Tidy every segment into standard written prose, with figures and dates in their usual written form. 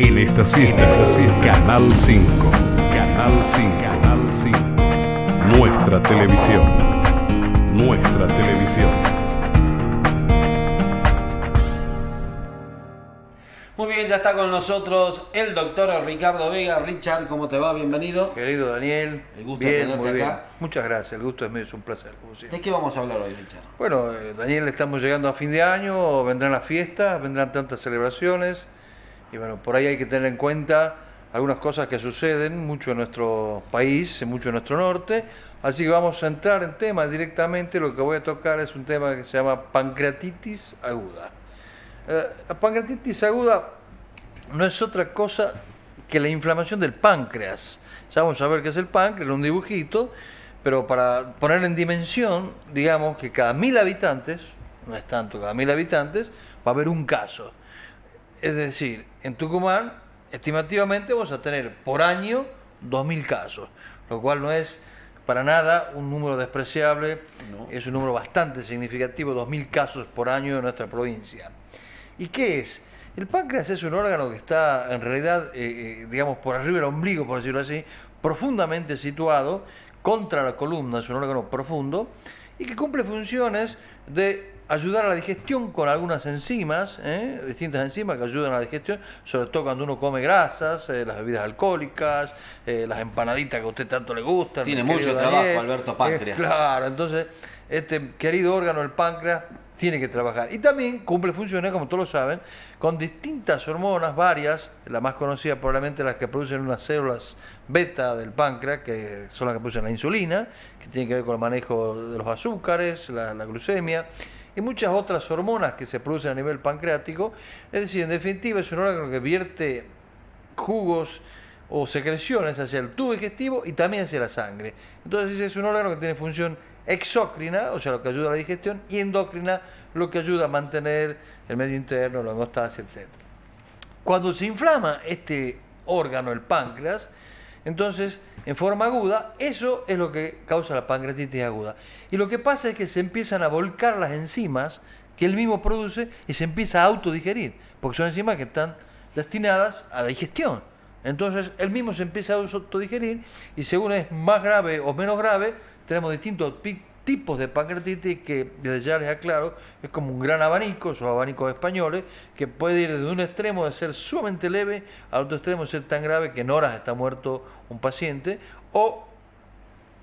En estas fiestas, Canal 5, Canal 5, Canal 5, nuestra televisión, nuestra televisión. Muy bien, ya está con nosotros el doctor Ricardo Vega. Richard, ¿cómo te va? Bienvenido. Querido Daniel, El gusto bien, de tenerte muy bien. acá. Muchas gracias, el gusto es mío, es un placer, como siempre. ¿De qué vamos a hablar hoy, Richard? Bueno, Daniel, estamos llegando a fin de año, vendrán las fiestas, vendrán tantas celebraciones, y bueno, por ahí hay que tener en cuenta algunas cosas que suceden mucho en nuestro país, mucho en nuestro norte, así que vamos a entrar en tema directamente. Lo que voy a tocar es un tema que se llama pancreatitis aguda. La pancreatitis aguda no es otra cosa que la inflamación del páncreas. Ya vamos a ver qué es el páncreas, un dibujito, pero para poner en dimensión, digamos que cada 1000 habitantes, no es tanto, cada 1000 habitantes va a haber un caso. Es decir, en Tucumán, estimativamente vamos a tener por año 2000 casos, lo cual no es para nada un número despreciable, No. es un número bastante significativo, 2000 casos por año en nuestra provincia. ¿Y qué es? El páncreas es un órgano que está en realidad, digamos, por arriba del ombligo, por decirlo así, profundamente situado contra la columna, es un órgano profundo y que cumple funciones de ayudar a la digestión con algunas enzimas, distintas enzimas que ayudan a la digestión, sobre todo cuando uno come grasas, las bebidas alcohólicas, las empanaditas que a usted tanto le gustan. Tiene mi mucho querido trabajo, Daniel. Alberto Páncreas. Claro, entonces este querido órgano, el páncreas, tiene que trabajar. Y también cumple funciones, como todos lo saben, con distintas hormonas, varias, la más conocida probablemente las que producen unas células beta del páncreas, que son las que producen la insulina, que tiene que ver con el manejo de los azúcares, la glucemia, y muchas otras hormonas que se producen a nivel pancreático. Es decir, en definitiva es un órgano que vierte jugos o secreciones hacia el tubo digestivo y también hacia la sangre. Entonces es un órgano que tiene función exócrina, o sea, lo que ayuda a la digestión, y endócrina, lo que ayuda a mantener el medio interno, la homeostasis, etc. Cuando se inflama este órgano, el páncreas, entonces, en forma aguda, eso es lo que causa la pancreatitis aguda. Y lo que pasa es que se empiezan a volcar las enzimas que él mismo produce y se empieza a autodigerir, porque son enzimas que están destinadas a la digestión. Entonces, él mismo se empieza a autodigerir y según es más grave o menos grave, tenemos distintos tipos de pancreatitis que, desde ya les aclaro, es como un gran abanico, esos abanicos españoles, que puede ir desde un extremo de ser sumamente leve al otro extremo de ser tan grave que en horas está muerto un paciente, o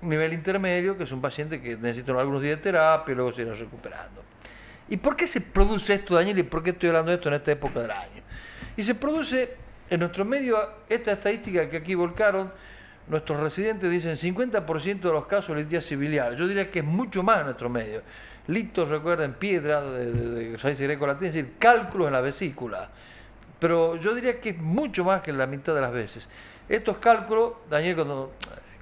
nivel intermedio, que es un paciente que necesita algunos días de terapia y luego se irá recuperando. ¿Y por qué se produce esto, Daniel? ¿Y por qué estoy hablando de esto en esta época del año? Y se produce en nuestro medio, esta estadística que aquí volcaron, nuestros residentes dicen 50% de los casos de litiasis biliar. Yo diría que es mucho más en nuestro medio. Litos, recuerden, piedra de raíz greco-latina, es decir, cálculos en la vesícula. Pero yo diría que es mucho más que la mitad de las veces. Estos cálculos, Daniel, cuando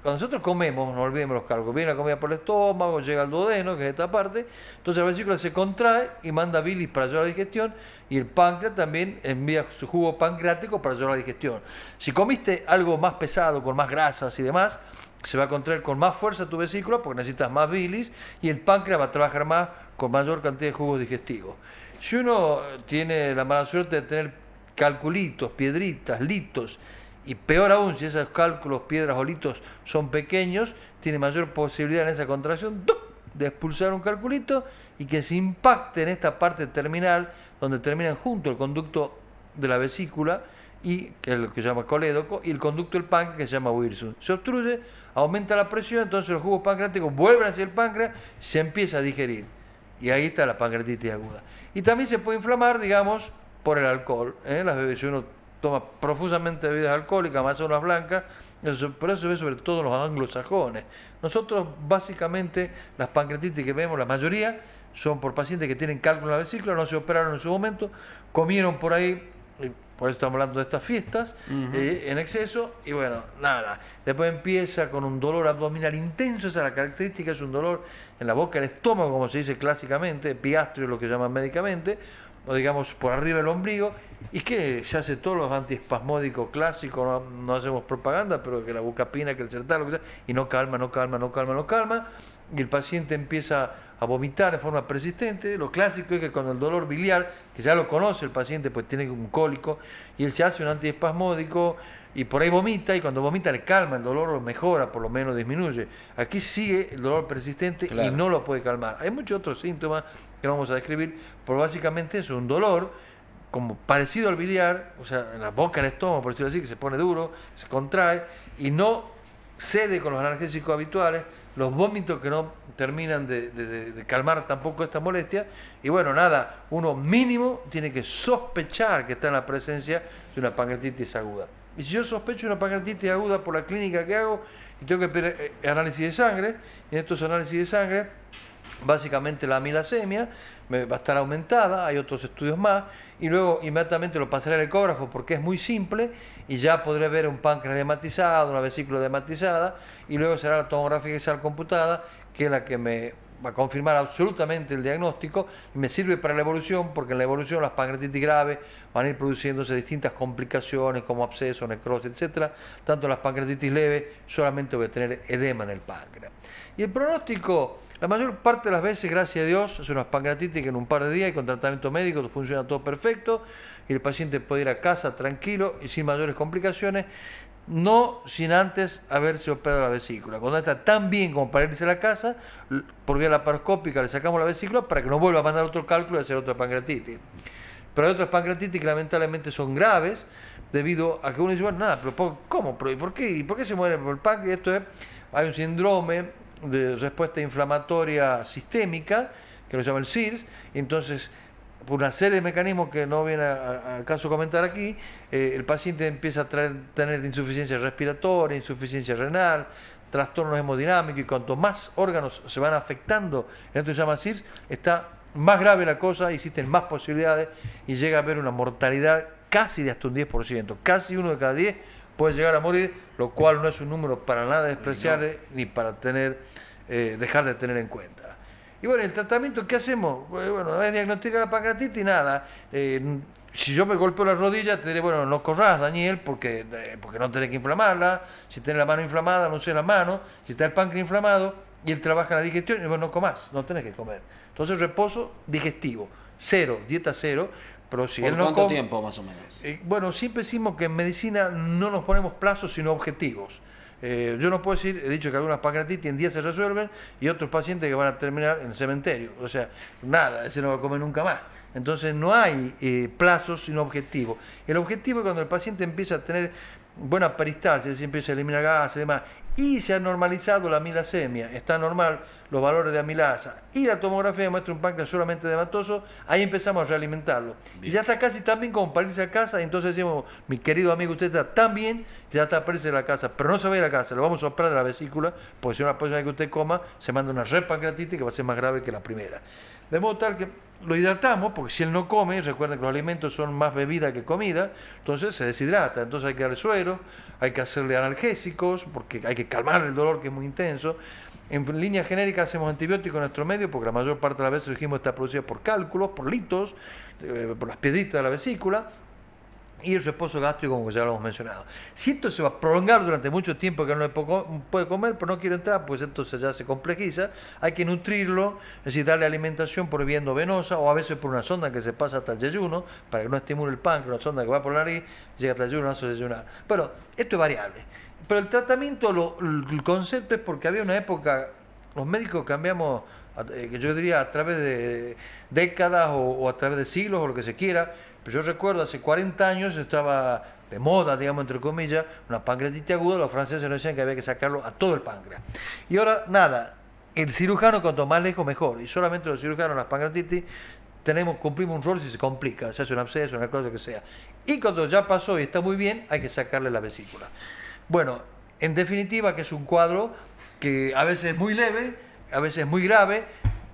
nosotros comemos, no olvidemos los cálculos, viene la comida por el estómago, llega al duodeno, que es esta parte, entonces la vesícula se contrae y manda bilis para ayudar a la digestión, y el páncreas también envía su jugo pancreático para ayudar a la digestión. Si comiste algo más pesado, con más grasas y demás, se va a contraer con más fuerza tu vesícula porque necesitas más bilis, y el páncreas va a trabajar más con mayor cantidad de jugos digestivos. Si uno tiene la mala suerte de tener calculitos, piedritas, litos, y peor aún, si esos cálculos, piedras o litos son pequeños, tiene mayor posibilidad en esa contracción de expulsar un calculito y que se impacte en esta parte terminal, donde terminan junto el conducto de la vesícula, y que es lo que se llama colédoco, y el conducto del páncreas, que se llama Wirsung. Se obstruye, aumenta la presión, entonces los jugos pancreáticos vuelven hacia el páncreas, se empieza a digerir. Y ahí está la pancreatitis aguda. Y también se puede inflamar, digamos, por el alcohol. Las bebidas, si uno toma profusamente bebidas alcohólicas, más unas blancas, pero eso se ve sobre todo en los anglosajones. Nosotros, básicamente, las pancreatitis que vemos, la mayoría, son por pacientes que tienen cálculo en la vesícula, no se operaron en su momento, comieron por ahí, por eso estamos hablando de estas fiestas, en exceso, y bueno, nada. Después empieza con un dolor abdominal intenso, esa es la característica, es un dolor en la boca del estómago, como se dice clásicamente, epigastrio, lo que llaman médicamente, o digamos por arriba del ombligo, y que ya hace todos los antiespasmódicos clásicos, no hacemos propaganda, pero que la bucapina, que el Sertal, lo que sea, y no calma, y el paciente empieza a vomitar de forma persistente. Lo clásico es que con el dolor biliar, que ya lo conoce el paciente, pues tiene un cólico, y él se hace un antiespasmódico, y por ahí vomita, y cuando vomita le calma el dolor, lo mejora, por lo menos disminuye. Aquí sigue el dolor persistente y no lo puede calmar. Hay muchos otros síntomas que no vamos a describir, pero básicamente es un dolor como parecido al biliar, o sea, en la boca, en el estómago, por decirlo así, que se pone duro, se contrae y no cede con los analgésicos habituales, los vómitos que no terminan de calmar tampoco esta molestia, y bueno, nada, uno mínimo tiene que sospechar que está en la presencia de una pancreatitis aguda. Y si yo sospecho una pancreatitis aguda por la clínica que hago, y tengo que pedir análisis de sangre, y en estos análisis de sangre, básicamente la amilasemia va a estar aumentada, hay otros estudios más, y luego inmediatamente lo pasaré al ecógrafo porque es muy simple, y ya podré ver un páncreas dematizado, una vesícula dematizada, y luego será la tomografía axial computada, que es la que me va a confirmar absolutamente el diagnóstico, y me sirve para la evolución, porque en la evolución las pancreatitis graves van a ir produciéndose distintas complicaciones como absceso, necrosis, etcétera. Tanto las pancreatitis leves solamente voy a tener edema en el páncreas. Y el pronóstico, la mayor parte de las veces, gracias a Dios, es una pancreatitis que en un par de días y con tratamiento médico funciona todo perfecto, y el paciente puede ir a casa tranquilo y sin mayores complicaciones, no sin antes haberse operado la vesícula. Cuando está tan bien como para irse a la casa, por vía laparoscópica le sacamos la vesícula para que no vuelva a mandar otro cálculo y hacer otra pancreatitis. Pero hay otras pancreatitis que lamentablemente son graves, debido a que uno dice, bueno, nada, pero ¿cómo? ¿Pero por qué? ¿Y por qué se muere por el páncreas? Hay un síndrome de respuesta inflamatoria sistémica, que lo llama el SIRS, y entonces, por una serie de mecanismos que no viene al caso comentar aquí, el paciente empieza a tener insuficiencia respiratoria, insuficiencia renal, trastornos hemodinámicos, y cuanto más órganos se van afectando, en esto se llama SIRS, está más grave la cosa, existen más posibilidades y llega a haber una mortalidad casi de hasta un 10%, casi 1 de cada 10 puede llegar a morir, lo cual no es un número para nada despreciable ni para dejar de tener en cuenta. Y bueno, el tratamiento, ¿qué hacemos? Bueno, una vez diagnosticada la pancreatitis, nada. Si yo me golpeo la rodilla, te diré, bueno, no corras, Daniel, porque no tenés que inflamarla. Si tenés la mano inflamada, no uses la mano. Si está el páncreas inflamado y él trabaja en la digestión, bueno, no comas, no tenés que comer. Entonces, reposo digestivo, cero, dieta cero. Pero si ¿Por él no cuánto come, tiempo más o menos? Bueno, siempre decimos que en medicina no nos ponemos plazos, sino objetivos. Yo no puedo decir, he dicho que algunas pancreatitis en días se resuelven y otros pacientes que van a terminar en el cementerio. O sea, nada, ese no va a comer nunca más. Entonces no hay plazos sino objetivos. El objetivo es cuando el paciente empieza a tener buena peristalsis, es decir, empieza a eliminar gases y demás, y se ha normalizado la amilasemia, está normal los valores de amilasa, y la tomografía muestra un páncreas solamente dematoso, ahí empezamos a realimentarlo. Bien. Y ya está casi tan bien como para irse a casa, y entonces decimos, mi querido amigo, usted está tan bien, ya está para irse a la casa, pero no se va a ir a la casa, lo vamos a operar de la vesícula, porque si una próxima vez que usted coma, se manda una repancreatitis que va a ser más grave que la primera. De modo tal que lo hidratamos, porque si él no come, recuerden que los alimentos son más bebida que comida, entonces se deshidrata, entonces hay que darle suero, hay que hacerle analgésicos, porque hay que calmar el dolor que es muy intenso. En línea genérica hacemos antibióticos en nuestro medio, porque la mayor parte de las veces dijimos está producida por cálculos, por litos, por las piedritas de la vesícula, y el reposo gástrico, como ya lo hemos mencionado. Si esto se va a prolongar durante mucho tiempo, que no puede comer, pero no quiere entrar, pues entonces ya se complejiza, hay que nutrirlo, es decir, darle alimentación por vía endovenosa, o a veces por una sonda que se pasa hasta el yeyuno, para que no estimule el páncreas, una sonda que va por la nariz, llega hasta el yeyuno, no hace desayunar. Pero esto es variable. Pero el tratamiento, el concepto es porque había una época, los médicos cambiamos, que yo diría a través de décadas o a través de siglos o lo que se quiera. Yo recuerdo hace 40 años estaba de moda, digamos, entre comillas, una pancreatitis aguda, los franceses nos decían que había que sacarlo a todo el páncreas. Y ahora, nada, el cirujano cuanto más lejos mejor, y solamente los cirujanos, las pancreatitis, cumplimos un rol si se complica, se hace un absceso, una cosa que sea. Y cuando ya pasó y está muy bien, hay que sacarle la vesícula. Bueno, en definitiva, que es un cuadro que a veces es muy leve, a veces es muy grave.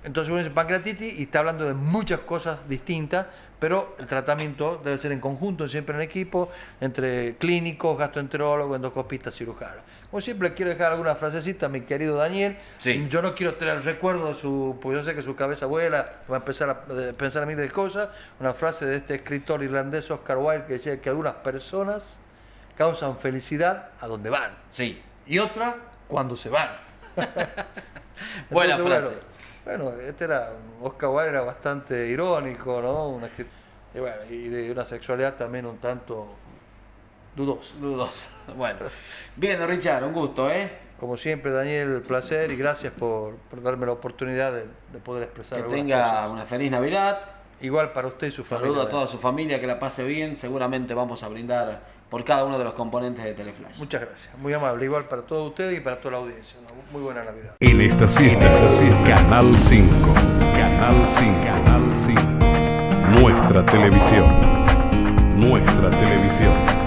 Entonces uno dice pancreatitis y está hablando de muchas cosas distintas, pero el tratamiento debe ser en conjunto, siempre en equipo, entre clínicos, gastroenterólogos, endoscopistas, cirujanos. Como siempre, quiero dejar alguna frasecita a mi querido Daniel. Sí. Yo no quiero tener el recuerdo de su, porque yo sé que su cabeza vuela, va a empezar a pensar a miles de cosas. Una frase de este escritor irlandés Oscar Wilde que decía que algunas personas causan felicidad a donde van. Sí. Y otra cuando se van. Buena Entonces, frase. Bueno, Oscar Wilde era bastante irónico, ¿no? Y bueno, y de una sexualidad también un tanto dudosa. Dudoso. Bueno. Bien, Richard, un gusto, ¿eh? Como siempre, Daniel, placer y gracias por darme la oportunidad de poder expresar Que algunas tenga cosas. una feliz Navidad. Igual para usted y su familia. Saludo a toda su familia, que la pase bien. Seguramente vamos a brindar por cada uno de los componentes de Teleflash. Muchas gracias, muy amable. Igual para todos ustedes y para toda la audiencia. Muy buena Navidad. En estas fiestas, Canal 5, Canal 5, Canal 5. Nuestra televisión. Nuestra televisión.